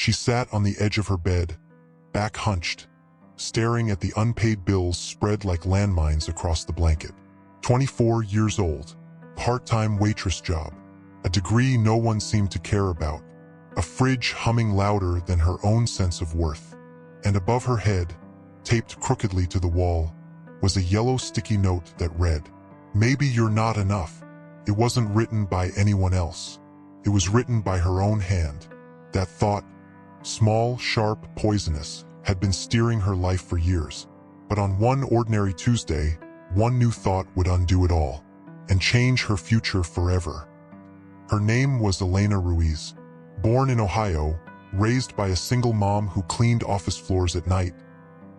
She sat on the edge of her bed, back hunched, staring at the unpaid bills spread like landmines across the blanket. 24 years old, part-time waitress job, a degree no one seemed to care about, a fridge humming louder than her own sense of worth. And above her head, taped crookedly to the wall, was a yellow sticky note that read, "Maybe you're not enough." It wasn't written by anyone else. It was written by her own hand. That thought, small, sharp, poisonous, had been steering her life for years. But on one ordinary Tuesday, one new thought would undo it all and change her future forever. Her name was Elena Ruiz. Born in Ohio, raised by a single mom who cleaned office floors at night,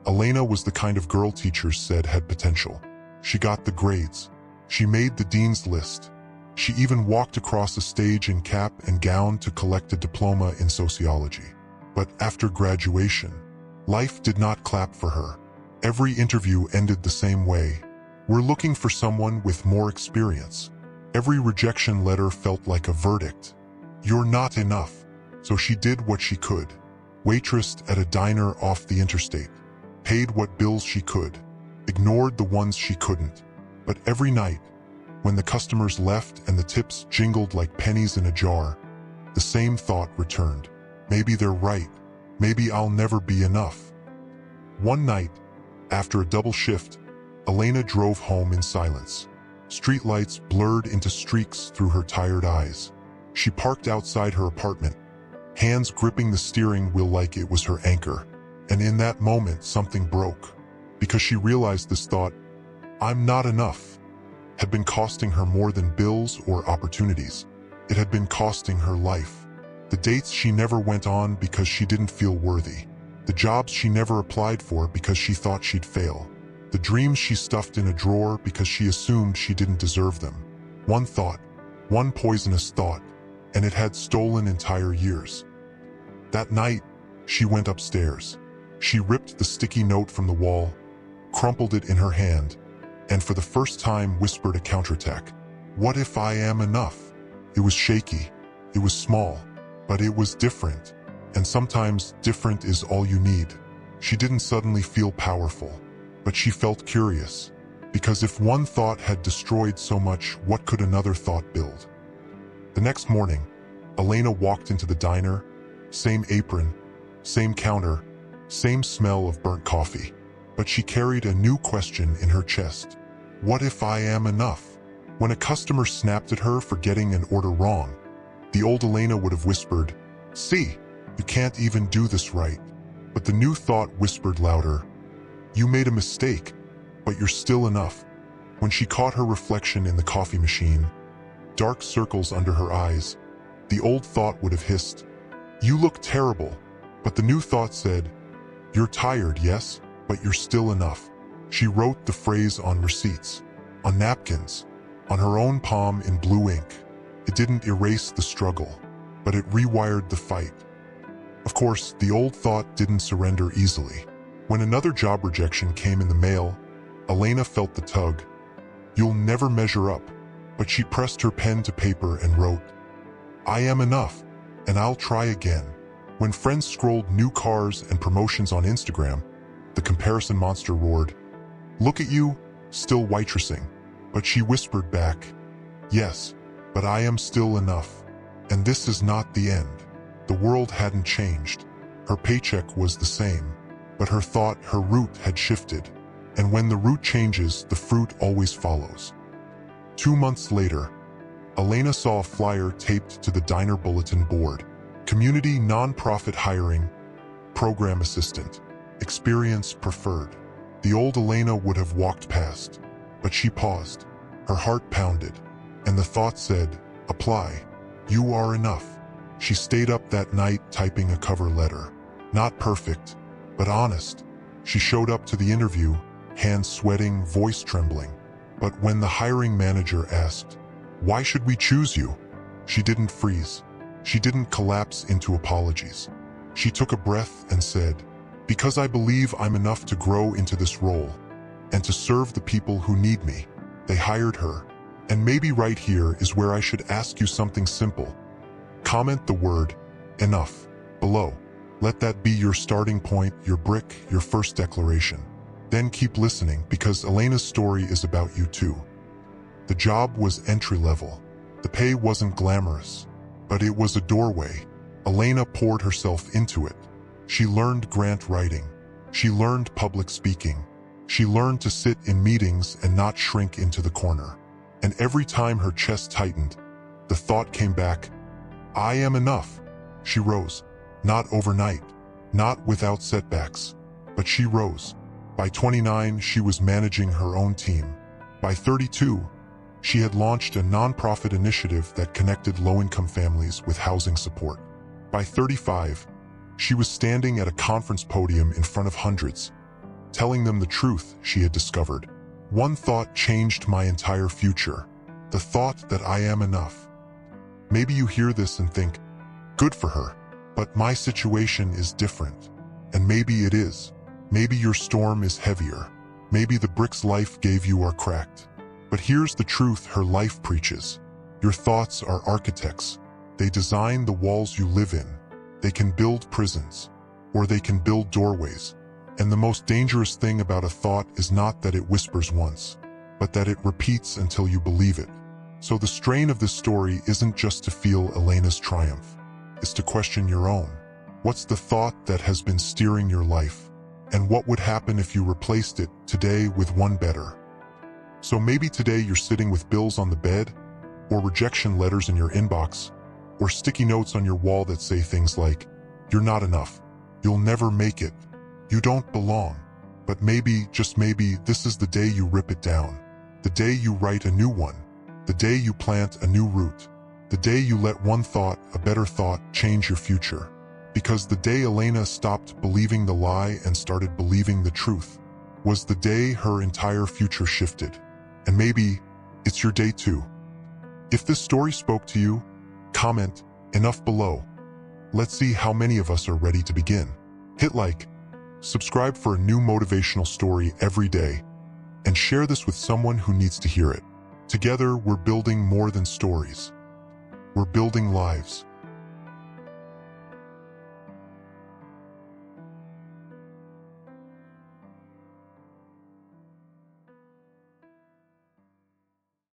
Elena was the kind of girl teachers said had potential. She got the grades. She made the dean's list. She even walked across a stage in cap and gown to collect a diploma in sociology. But after graduation, life did not clap for her. Every interview ended the same way. "We're looking for someone with more experience." Every rejection letter felt like a verdict. "You're not enough." So she did what she could. Waitressed at a diner off the interstate. Paid what bills she could. Ignored the ones she couldn't. But every night, when the customers left and the tips jingled like pennies in a jar, the same thought returned. Maybe they're right. Maybe I'll never be enough. One night, after a double shift, Elena drove home in silence. Streetlights blurred into streaks through her tired eyes. She parked outside her apartment, hands gripping the steering wheel like it was her anchor. And in that moment, something broke. Because she realized this thought, "I'm not enough," had been costing her more than bills or opportunities. It had been costing her life. The dates she never went on because she didn't feel worthy. The jobs she never applied for because she thought she'd fail. The dreams she stuffed in a drawer because she assumed she didn't deserve them. One thought, one poisonous thought, and it had stolen entire years. That night, she went upstairs. She ripped the sticky note from the wall, crumpled it in her hand, and for the first time whispered a counterattack. "What if I am enough?" It was shaky, it was small, but it was different. And sometimes different is all you need. She didn't suddenly feel powerful, but she felt curious. Because if one thought had destroyed so much, what could another thought build? The next morning, Elena walked into the diner, same apron, same counter, same smell of burnt coffee. But she carried a new question in her chest. What if I am enough? When a customer snapped at her for getting an order wrong, the old Elena would have whispered, "See, you can't even do this right." But the new thought whispered louder, "You made a mistake, but you're still enough." When she caught her reflection in the coffee machine, dark circles under her eyes, the old thought would have hissed, "You look terrible." But the new thought said, "You're tired, yes, but you're still enough." She wrote the phrase on receipts, on napkins, on her own palm in blue ink. It didn't erase the struggle, but it rewired the fight. Of course, the old thought didn't surrender easily. When another job rejection came in the mail, Elena felt the tug. "You'll never measure up." But she pressed her pen to paper and wrote, "I am enough, and I'll try again." When friends scrolled new cars and promotions on Instagram, the comparison monster roared, "Look at you, still waitressing." But she whispered back, "Yes, but I am still enough." And this is not the end. The world hadn't changed. Her paycheck was the same, but her thought, her route had shifted. And when the route changes, the fruit always follows. 2 months later, Elena saw a flyer taped to the diner bulletin board. Community nonprofit hiring, program assistant, experience preferred. The old Elena would have walked past, but she paused. Her heart pounded, and the thought said, "Apply. You are enough." She stayed up that night typing a cover letter. Not perfect, but honest. She showed up to the interview, hands sweating, voice trembling. But when the hiring manager asked, "Why should we choose you?" she didn't freeze. She didn't collapse into apologies. She took a breath and said, "Because I believe I'm enough to grow into this role and to serve the people who need me." They hired her. And maybe right here is where I should ask you something simple. Comment the word "enough" below. Let that be your starting point, your brick, your first declaration. Then keep listening, because Elena's story is about you too. The job was entry-level. The pay wasn't glamorous, but it was a doorway. Elena poured herself into it. She learned grant writing. She learned public speaking. She learned to sit in meetings and not shrink into the corner. And every time her chest tightened, the thought came back, I am enough. She rose. Not overnight, not without setbacks, but she rose. By 29, she was managing her own team. By 32, she had launched a nonprofit initiative that connected low-income families with housing support. By 35, she was standing at a conference podium in front of hundreds, telling them the truth she had discovered. One thought changed my entire future. The thought that I am enough. Maybe you hear this and think, good for her, but my situation is different. And maybe it is. Maybe your storm is heavier. Maybe the bricks life gave you are cracked. But here's the truth her life preaches. Your thoughts are architects. They design the walls you live in. They can build prisons, or they can build doorways. And the most dangerous thing about a thought is not that it whispers once, but that it repeats until you believe it. So the strain of this story isn't just to feel Elena's triumph. It's to question your own. What's the thought that has been steering your life? And what would happen if you replaced it today with one better? So maybe today you're sitting with bills on the bed, or rejection letters in your inbox, or sticky notes on your wall that say things like, you're not enough, you'll never make it, you don't belong. But maybe, just maybe, this is the day you rip it down. The day you write a new one. The day you plant a new root. The day you let one thought, a better thought, change your future. Because the day Elena stopped believing the lie and started believing the truth was the day her entire future shifted. And maybe it's your day too. If this story spoke to you, comment enough below. Let's see how many of us are ready to begin. Hit like, subscribe for a new motivational story every day, and share this with someone who needs to hear it. Together, we're building more than stories. We're building lives.